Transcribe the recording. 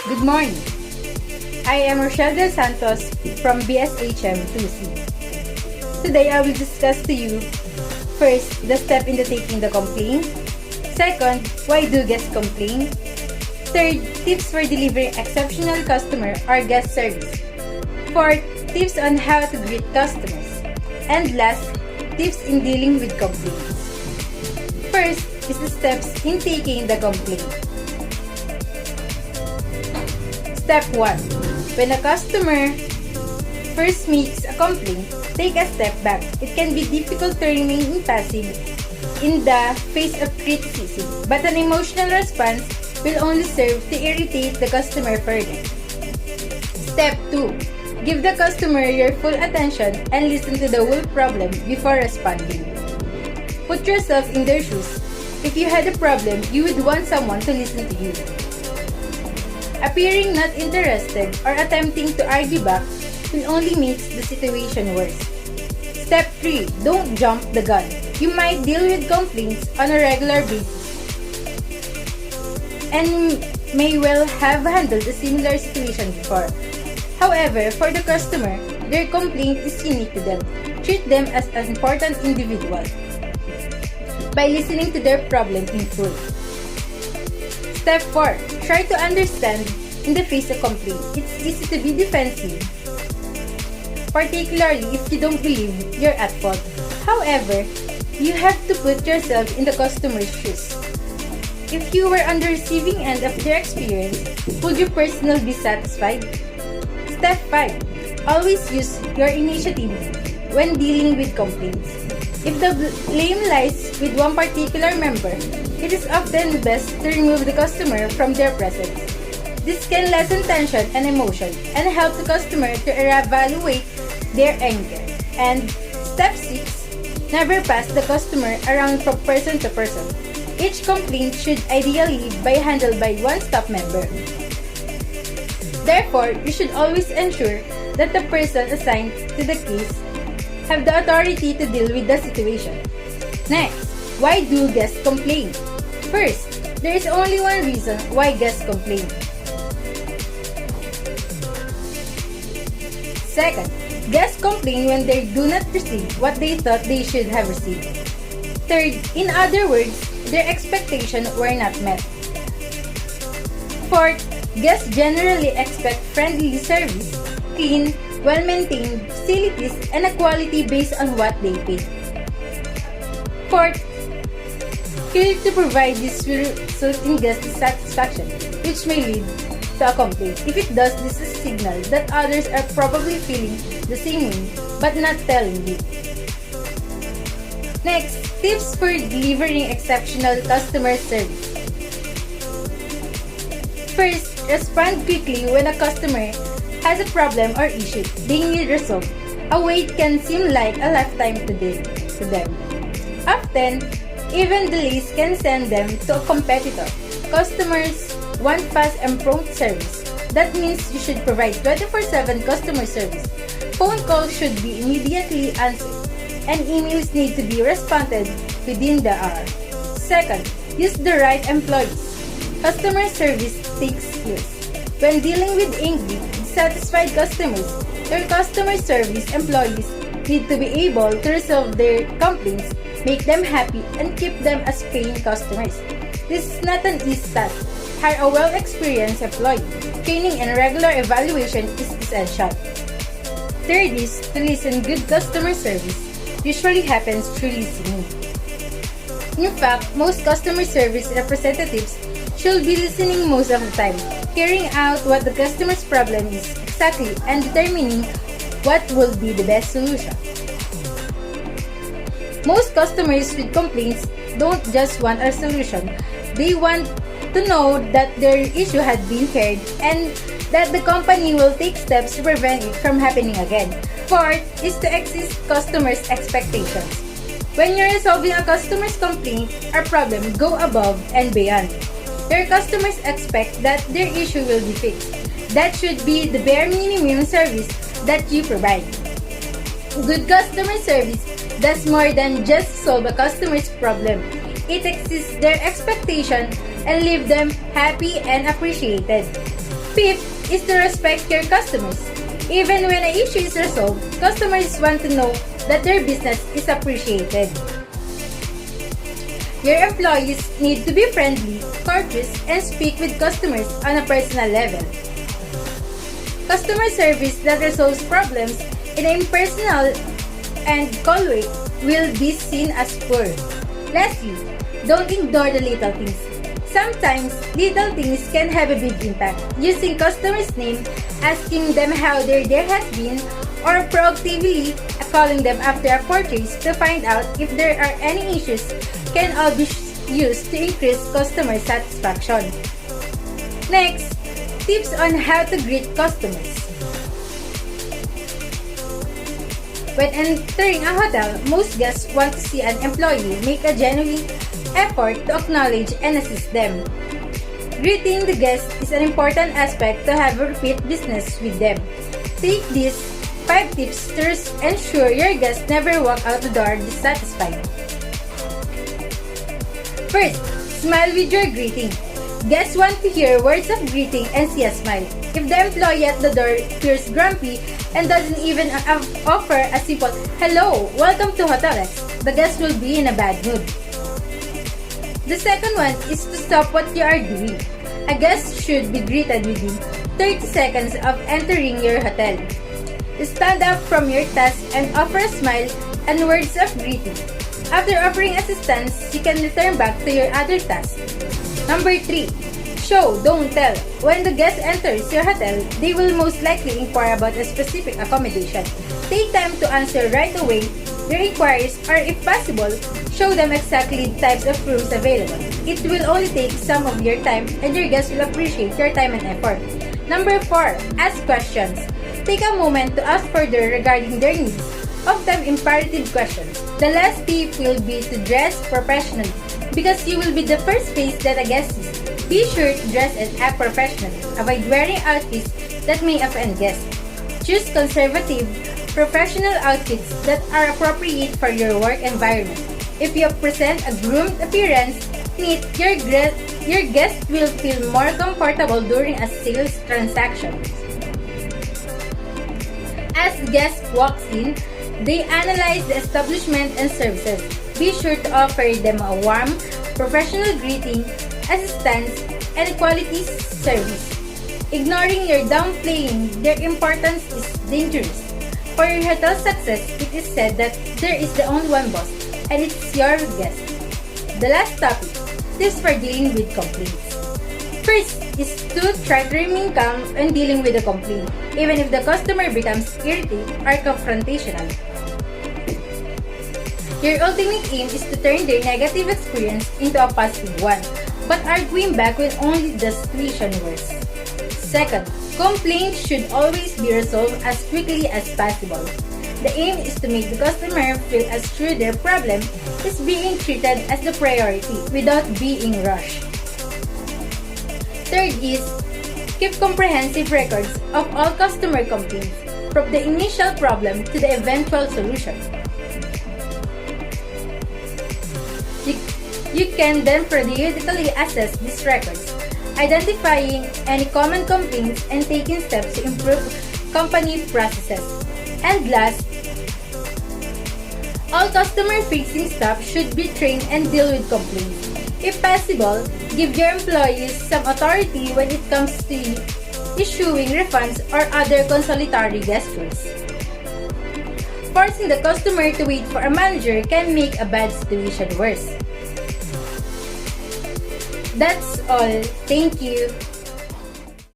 Good morning. I am Rochelle Del Santos from BSHM 2C. Today I will discuss to you first, the step in the taking the complaint. Second, why do guests complain? Third, tips for delivering exceptional customer or guest service. Fourth, tips on how to greet customers. And last, tips in dealing with complaints. First is the steps in taking the complaint. Step 1. When a customer first makes a complaint, take a step back. It can be difficult to remain impassive in the face of criticism, but an emotional response will only serve to irritate the customer further. Step 2. Give the customer your full attention and listen to the whole problem before responding. Put yourself in their shoes. If you had a problem, you would want someone to listen to you. Appearing not interested or attempting to argue back will only make the situation worse. Step 3. Don't jump the gun. You might deal with complaints on a regular basis and may well have handled a similar situation before. However, for the customer, their complaint is unique to them. Treat them as an important individual by listening to their problem in full. Step 4. Try to understand in the face of complaint. It's easy to be defensive, particularly if you don't believe you're at fault. However, you have to put yourself in the customer's shoes. If you were on the receiving end of their experience, would you personally be satisfied? Step 5. Always use your initiative when dealing with complaints. If the blame lies with one particular member, it is often best to remove the customer from their presence. This can lessen tension and emotion and help the customer to evaluate their anger. And step 6. Never pass the customer around from person to person. Each complaint should ideally be handled by one staff member. Therefore, you should always ensure that the person assigned to the case have the authority to deal with the situation. Next, why do guests complain? First, there is only one reason why guests complain. Second, guests complain when they do not receive what they thought they should have received. Third, in other words, their expectations were not met. Fourth, guests generally expect friendly service, clean, well-maintained facilities, and a quality based on what they pay. Fourth, failure to provide this will result in guest dissatisfaction, which may lead to a complaint. If it does, this is a signal that others are probably feeling the same way but not telling you. Next, tips for delivering exceptional customer service. First, respond quickly when a customer has a problem or issue they need resolved. A wait can seem like a lifetime to them. Often, even delays can send them to a competitor. Customers want fast and prompt service. That means you should provide 24/7 customer service. Phone calls should be immediately answered, and emails need to be responded within the hour. Second, use the right employees. Customer service takes skills. When dealing with angry, dissatisfied customers, your customer service employees need to be able to resolve their complaints, make them happy, and keep them as paying customers. This is not an easy task. Hire a well-experienced employee. Training and regular evaluation is essential. Third is to listen. Good customer service usually happens through listening. In fact, most customer service representatives should be listening most of the time, hearing out what the customer's problem is exactly and determining what will be the best solution. Most customers with complaints don't just want a solution. They want to know that their issue had been heard and that the company will take steps to prevent it from happening again. Fourth is to exceed customers' expectations. When you're resolving a customer's complaint or problem, go above and beyond. Your customers expect that their issue will be fixed. That should be the bare minimum service that you provide. Good customer service does more than just solve a customer's problem. It exceeds their expectation and leave them happy and appreciated. Fifth is to respect your customers. Even when an issue is resolved, customers want to know that their business is appreciated. Your employees need to be friendly, courteous, and speak with customers on a personal level. Customer service that resolves problems in an impersonal and cold way will be seen as poor. Lastly, don't ignore the little things. Sometimes, little things can have a big impact. Using customers' name, asking them how their day has been, or proactively calling them after a purchase to find out if there are any issues can all be used to increase customer satisfaction. Next, tips on how to greet customers. When entering a hotel, most guests want to see an employee make a genuine effort to acknowledge and assist them. Greeting the guest is an important aspect to have a repeat business with them. Take these 5 tips to ensure your guests never walk out the door dissatisfied. First, smile with your greeting. Guests want to hear words of greeting and see a smile. If the employee at the door appears grumpy and doesn't even offer a simple "Hello, welcome to Hotel X," the guest will be in a bad mood. The second one is to stop what you are doing. A guest should be greeted within 30 seconds of entering your hotel. Stand up from your task and offer a smile and words of greeting. After offering assistance, you can return back to your other task. Number 3. Show, don't tell. When the guest enters your hotel, they will most likely inquire about a specific accommodation. Take time to answer right away their inquiries, or if possible, show them exactly the types of rooms available. It will only take some of your time and your guests will appreciate your time and effort. Number 4. Ask questions. Take a moment to ask further regarding their needs. Ask them imperative questions. The last tip will be to dress professionally because you will be the first face that a guest sees. Be sure to dress and act professionally. Avoid wearing outfits that may offend guests. Choose conservative, professional outfits that are appropriate for your work environment. If you present a groomed appearance, your guest will feel more comfortable during a sales transaction. As guests walks in, they analyze the establishment and services. Be sure to offer them a warm, professional greeting, assistance, and quality service. Ignoring or downplaying their importance is dangerous. For your hotel success, it is said that there is the only one boss, and it's your guest. The last topic, tips for dealing with complaints. First is to try to remain calm when dealing with a complaint, even if the customer becomes irritated or confrontational. Your ultimate aim is to turn their negative experience into a positive one, but arguing back will only the situation worse. Second, complaints should always be resolved as quickly as possible. The aim is to make the customer feel as sure their problem is being treated as the priority without being rushed. Third is, keep comprehensive records of all customer complaints, from the initial problem to the eventual solution. You can then periodically assess these records, identifying any common complaints and taking steps to improve company processes. And last, all customer-facing staff should be trained and deal with complaints. If possible, give your employees some authority when it comes to issuing refunds or other consolatory gestures. Forcing the customer to wait for a manager can make a bad situation worse. That's all. Thank you.